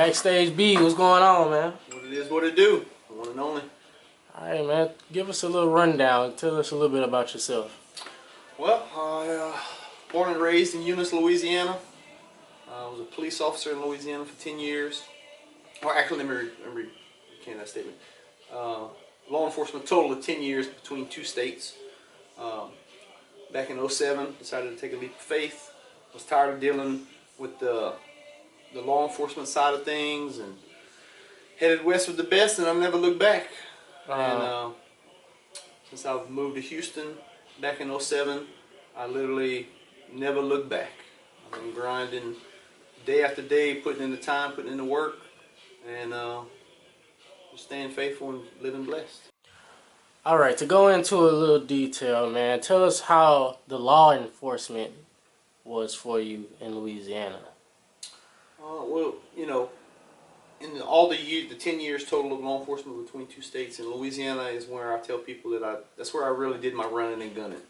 Backstage B, what's going on, man? What it is, what it do. One and only. Alright, man. Give us a little rundown. Tell us a little bit about yourself. Well, I born and raised in Eunice, Louisiana. I was a police officer in Louisiana for 10 years. Or actually, let me recant that statement. Law enforcement total of 10 years between two states. Back in '07, decided to take a leap of faith. Was tired of dealing with the law enforcement side of things and headed west with the best, and I've never looked back. And since I've moved to Houston back in '07, I literally never looked back. I've been grinding day after day, putting in the time, putting in the work, and just staying faithful and living blessed. Alright, to go into a little detail, man, tell us how the law enforcement was for you in Louisiana. Well, you know, in all the 10 years total of law enforcement between two states, in Louisiana is where I tell people that that's where I really did my running and gunning.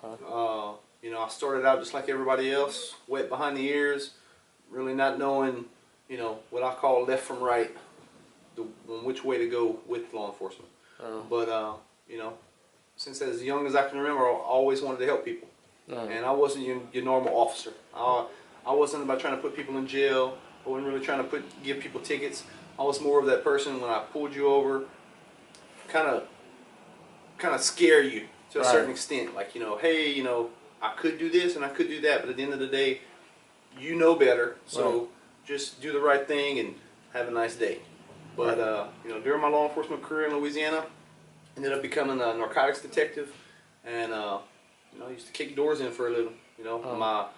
You know, I started out just like everybody else, wet behind the ears, really not knowing, you know, what I call left from right, which way to go with law enforcement. But, you know, since as young as I can remember, I always wanted to help people. And I wasn't your normal officer. I wasn't about trying to put people in jail. I wasn't really trying to give people tickets. I was more of that person when I pulled you over, kind of scare you to a certain extent. Like, you know, hey, you know, I could do this and I could do that, but at the end of the day, you know better. So just do the right thing and have a nice day. But you know, during my law enforcement career in Louisiana, ended up becoming a narcotics detective, and you know, I used to kick doors in for a little. You know,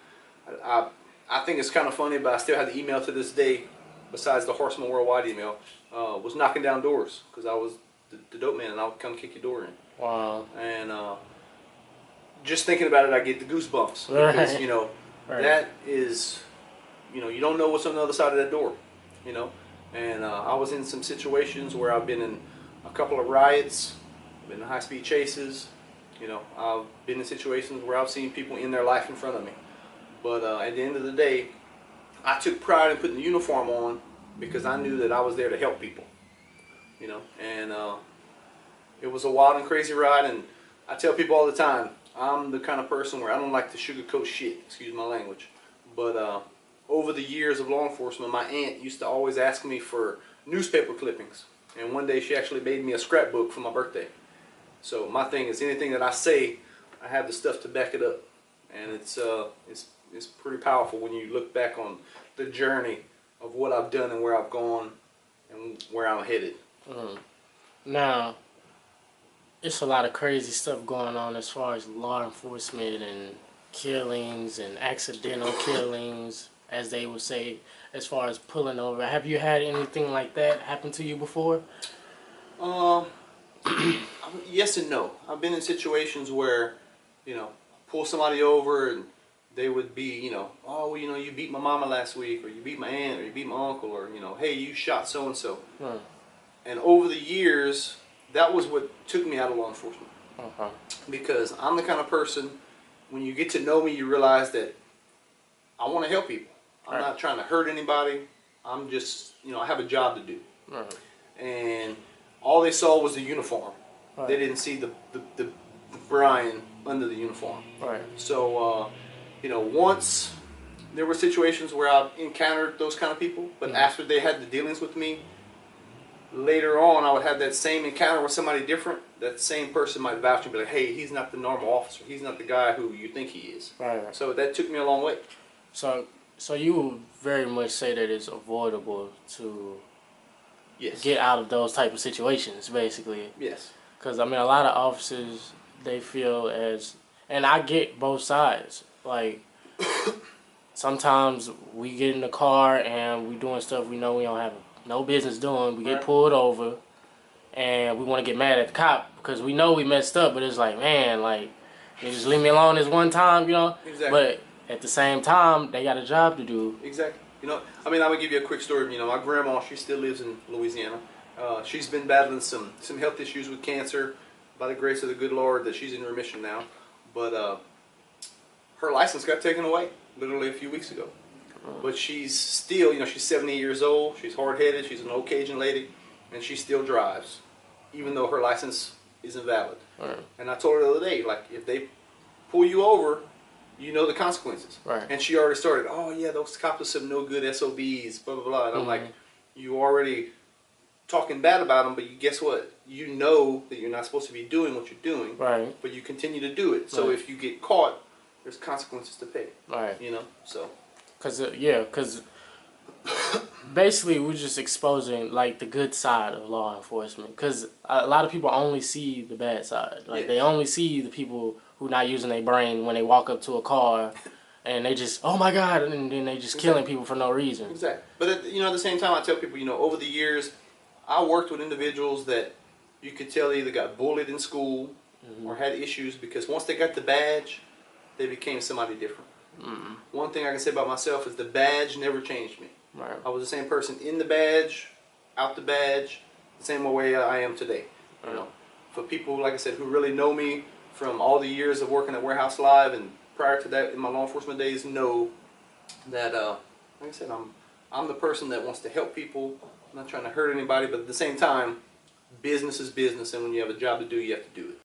I think it's kind of funny, but I still have the email to this day. Besides the Horseman Worldwide email, was knocking down doors because I was the dope man, and I would come kick your door in. Wow. And just thinking about it, I get the goosebumps because you know that is, you know, you don't know what's on the other side of that door. You know, and I was in some situations where I've been in a couple of riots, been in high-speed chases. You know, I've been in situations where I've seen people end their life in front of me. But at the end of the day, I took pride in putting the uniform on because I knew that I was there to help people. You know, and it was a wild and crazy ride. And I tell people all the time, I'm the kind of person where I don't like to sugarcoat shit, excuse my language. But over the years of law enforcement, my aunt used to always ask me for newspaper clippings. And one day she actually made me a scrapbook for my birthday. So my thing is, anything that I say, I have the stuff to back it up. And it's pretty powerful when you look back on the journey of what I've done and where I've gone and where I'm headed. Now, it's a lot of crazy stuff going on as far as law enforcement and killings and accidental killings, as they would say, as far as pulling over. Have you had anything like that happen to you before? Yes and no. I've been in situations where, you know, pull somebody over and they would be, you know, oh, you know, you beat my mama last week, or you beat my aunt, or you beat my uncle, or, you know, hey, you shot so-and-so. And over the years, that was what took me out of law enforcement. Because I'm the kind of person, when you get to know me, you realize that I want to help people. I'm not trying to hurt anybody. I'm just, you know, I have a job to do. And all they saw was the uniform. They didn't see the Brian under the uniform. So, you know, once there were situations where I encountered those kind of people, but after they had the dealings with me, later on I would have that same encounter with somebody different. That same person might vouch and be like, hey, he's not the normal officer. He's not the guy who you think he is. So that took me a long way. So you would very much say that it's avoidable to get out of those type of situations, basically. Yes. Because, I mean, a lot of officers, they feel as, and I get both sides. Like, sometimes we get in the car and we doing stuff we know we don't have no business doing. We get pulled over and we want to get mad at the cop because we know we messed up, but it's like, man, like, you just leave me alone this one time, you know? But at the same time, they got a job to do. Exactly. You know, I mean, I'm going to give you a quick story. You know, my grandma, she still lives in Louisiana. She's been battling some health issues with cancer. By the grace of the good Lord, that she's in remission now. But her license got taken away literally a few weeks ago. But she's still, she's 78 years old. She's hard-headed. She's an old Cajun lady, and she still drives, even though her license isn't valid. Right. And I told her the other day, like, if they pull you over, you know the consequences. Right. And she already started, oh, yeah, those cops are some no good SOBs, blah, blah, blah. And I'm like, you already talking bad about them, but guess what? You know that you're not supposed to be doing what you're doing, right? But you continue to do it. So if you get caught, there's consequences to pay. Right. So. Because basically we're just exposing like the good side of law enforcement. Because a lot of people only see the bad side. Like they only see the people who not using their brain when they walk up to a car. And they just, oh my God, and then they just killing people for no reason. Exactly. But at the same time, I tell people, over the years, I worked with individuals that you could tell either got bullied in school or had issues because once they got the badge, they became somebody different. One thing I can say about myself is the badge never changed me. Right. I was the same person in the badge, out the badge, the same way I am today. For people, like I said, who really know me from all the years of working at Warehouse Live and prior to that in my law enforcement days, know that, like I said, I'm the person that wants to help people. I'm not trying to hurt anybody, but at the same time, business is business, and when you have a job to do, you have to do it.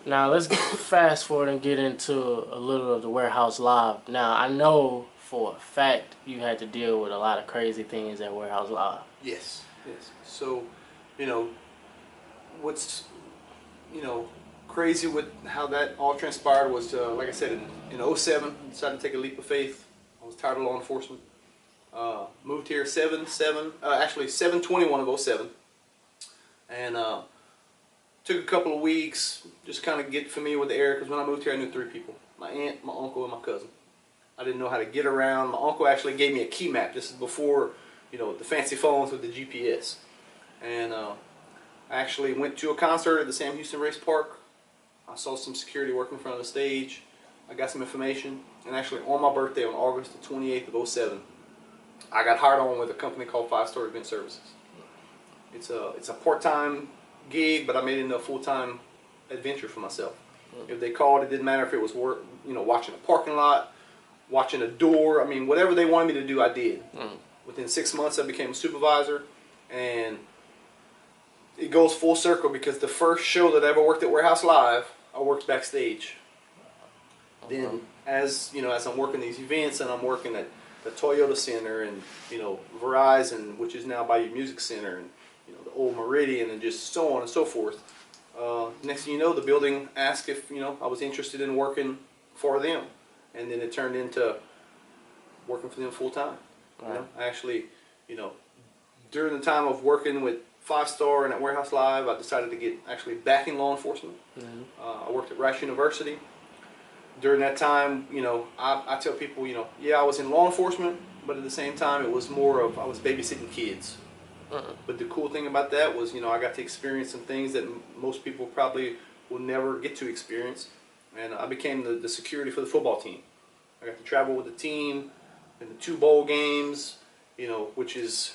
Now let's fast forward and get into a little of the Warehouse Live. Now I know for a fact you had to deal with a lot of crazy things at Warehouse Live. Yes. So, what's crazy with how that all transpired was, like I said, in 07, I decided to take a leap of faith. I was tired of law enforcement. Moved here 7/21 of 07, and took a couple of weeks just kind of get familiar with the area, because when I moved here I knew 3 people: my aunt, my uncle, and my cousin. I didn't know how to get around. My uncle actually gave me a key map. This is before the fancy phones with the GPS, and I actually went to a concert at the Sam Houston Race Park. I saw some security working in front of the stage. I got some information, and actually on my birthday on August the 28th of 07, I got hired on with a company called 5 Star Event Services. It's a part-time gig, but I made it into a full-time adventure for myself. If they called, it didn't matter if it was work, watching a parking lot, watching a door. I mean, whatever they wanted me to do, I did. Within 6 months, I became a supervisor, and it goes full circle because the first show that I ever worked at Warehouse Live, I worked backstage. Then, as I'm working these events, and I'm working at the Toyota Center and Verizon, which is now Bayou Music Center, and the old Meridian, and just so on and so forth. Next thing you know, the building asked if I was interested in working for them, and then it turned into working for them full time. Right. I actually, during the time of working with 5 Star and at Warehouse Live, I decided to get actually back in law enforcement. I worked at Rice University. During that time, I tell people, yeah, I was in law enforcement, but at the same time, it was more of I was babysitting kids. But the cool thing about that was, I got to experience some things that most people probably will never get to experience. And I became the security for the football team. I got to travel with the team in the 2 bowl games, which is,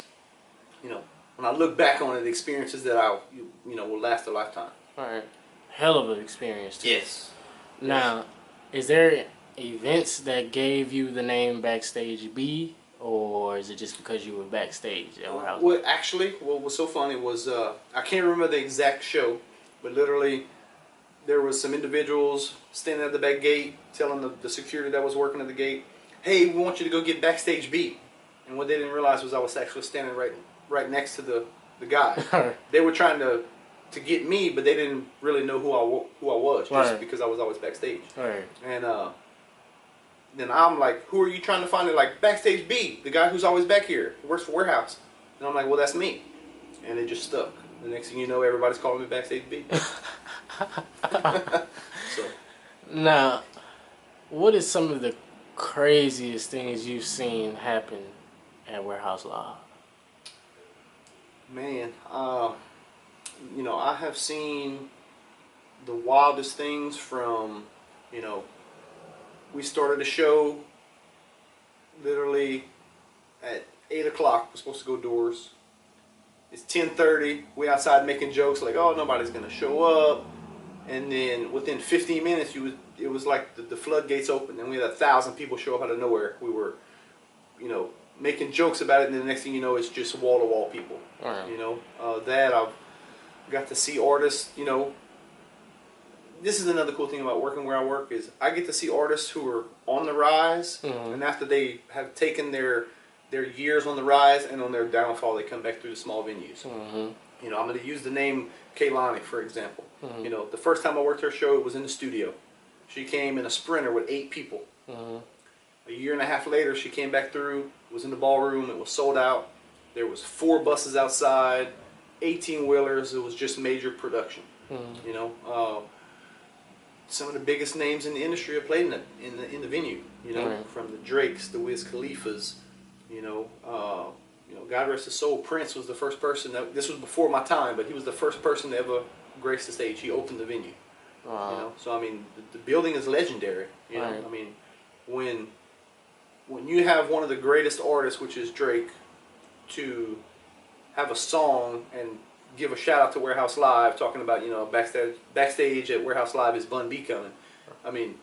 when I look back on it, the experiences that will last a lifetime. All right. Hell of an experience, too. Yes. Now, is there events that gave you the name Backstage B, or is it just because you were backstage at Warehouse? Well, actually, what was so funny was, I can't remember the exact show, but literally there was some individuals standing at the back gate telling the security that was working at the gate, hey, we want you to go get Backstage B. And what they didn't realize was I was actually standing right next to the guy. They were trying to get me, but they didn't really know who I was, just because I was always backstage. Right. And then I'm like, who are you trying to find? They're like, Backstage B, the guy who's always back here, who works for Warehouse. And I'm like, well, that's me. And it just stuck. The next thing you know, everybody's calling me Backstage B. So. Now, what is some of the craziest things you've seen happen at Warehouse Live? Man, I have seen the wildest things from, we started a show literally at 8 o'clock. We're supposed to go doors. It's 10:30. We outside making jokes like, oh, nobody's going to show up. And then within 15 minutes, it was like the floodgates opened, and we had 1,000 people show up out of nowhere. We were you know, making jokes about it, and then the next thing you know, it's just wall-to-wall people. Right. You know, that I've got to see artists, you know. This is another cool thing about working where I work is I get to see artists who are on the rise, and after they have taken their years on the rise and on their downfall, they come back through the small venues. You know, I'm going to use the name Kaylani, for example. You know, the first time I worked her show, it was in the studio. She came in a Sprinter with 8 people. A year and a half later, she came back through, was in the ballroom, it was sold out. There was 4 buses outside, 18-wheelers, it was just major production. You know, some of the biggest names in the industry have played in the venue. You know, from the Drakes, the Wiz Khalifas. You know, God rest his soul. Prince was the first person that, this was before my time, but he was the first person to ever grace the stage. He opened the venue. You know, so I mean, the building is legendary. You know, I mean, when you have one of the greatest artists, which is Drake, to have a song and give a shout out to Warehouse Live, talking about, you know, backstage at Warehouse Live is Bun B coming. I mean,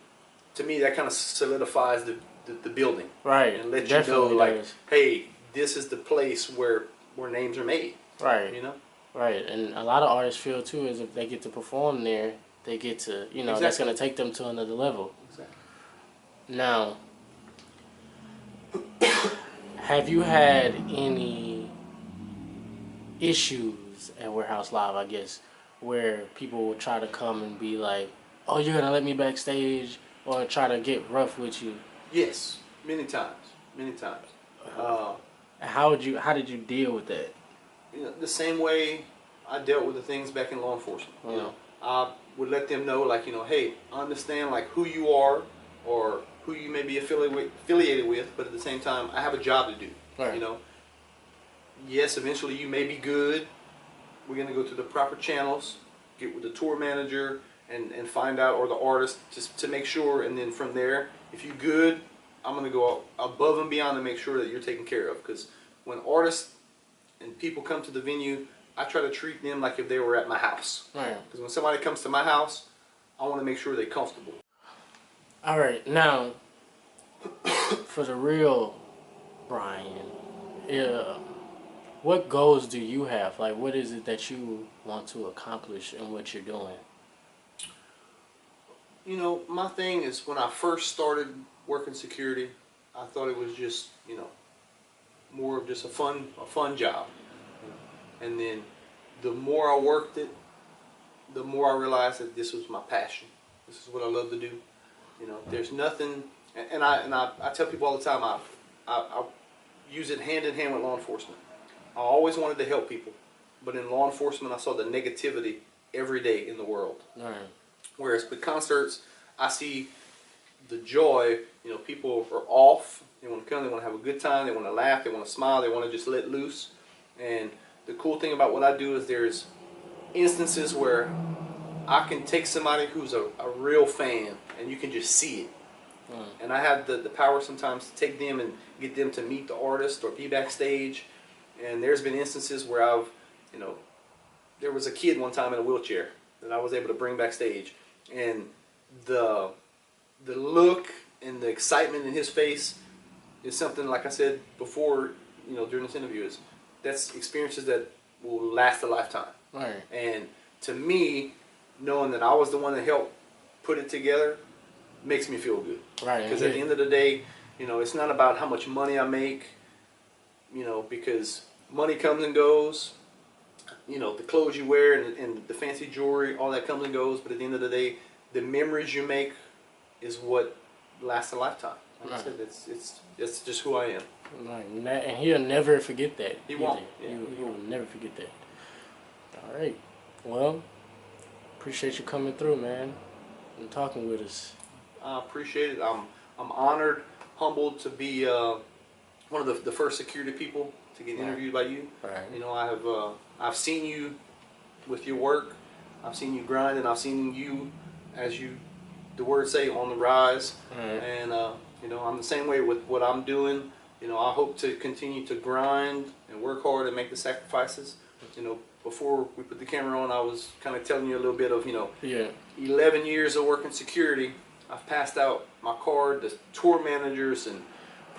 to me that kind of solidifies the building, and let you know, like, hey, this is the place where names are made. You know. And a lot of artists feel too is if they get to perform there, they get to, you know, that's going to take them to another level. Now, have you had any issues at Warehouse Live, I guess, where people will try to come and be like, oh, you're going to let me backstage, or try to get rough with you? Yes, many times. How did you deal with that? You know, the same way I dealt with the things back in law enforcement. You know, I would let them know, like, you know, hey, I understand, like, who you are or who you may be affiliated with, but at the same time, I have a job to do. You know, yes, eventually you may be good. We're going to go through the proper channels, get with the tour manager, and find out, or the artist, just to make sure, and then from there, if you're good, I'm going to go above and beyond to make sure that you're taken care of. Because when artists and people come to the venue, I try to treat them like if they were at my house. Because when somebody comes to my house, I want to make sure they're comfortable. All right, now, for the real Brian, what goals do you have? Like, what is it that you want to accomplish in what you're doing? You know, my thing is, when I first started working security, I thought it was just, you know, more of just a fun job. And then the more I worked it, the more I realized that this was my passion. This is what I love to do. You know, there's nothing, and I tell people all the time, I use it hand in hand with law enforcement. I always wanted to help people, but in law enforcement, I saw the negativity every day in the world. Whereas with concerts, I see the joy. You know, people are off. They want to come. They want to have a good time. They want to laugh. They want to smile. They want to just let loose. And the cool thing about what I do is there's instances where I can take somebody who's a real fan, and you can just see it. And I have the power sometimes to take them and get them to meet the artist or be backstage. And there's been instances where I've, you know, there was a kid one time in a wheelchair that I was able to bring backstage, and the look and the excitement in his face is something, like I said before, you know, during this interview, is that's experiences that will last a lifetime. And to me, knowing that I was the one that helped put it together makes me feel good. Because at the end of the day, you know, it's not about how much money I make, you know, because money comes and goes. You know, the clothes you wear and the fancy jewelry, all that comes and goes. But at the end of the day, the memories you make is what lasts a lifetime. Like I said, it's just who I am. And he'll never forget that. He won't. He will never forget that. All right. Well, appreciate you coming through, man, and talking with us. I appreciate it. I'm honored, humbled to be one of the first security people to get interviewed by you. You know, I've seen you with your work. I've seen you grind, and I've seen you, as the words say, on the rise. And you know, I'm the same way with what I'm doing. You know, I hope to continue to grind and work hard and make the sacrifices. You know, before we put the camera on, I was kind of telling you a little bit of, you know, 11 years of working security. I've passed out my card to tour managers and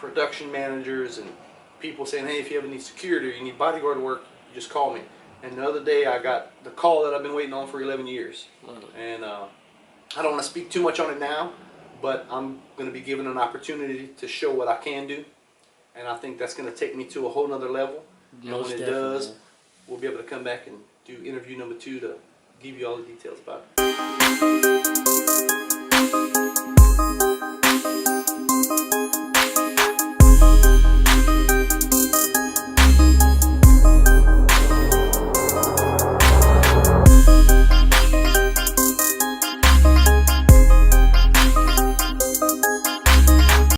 production managers and people saying, hey, if you ever need security or you need bodyguard work, you just call me. And the other day I got the call that I've been waiting on for 11 years. And I don't want to speak too much on it now, but I'm going to be given an opportunity to show what I can do. And I think that's going to take me to a whole nother level. And when it does, we'll be able to come back and do interview number 2 to give you all the details about it.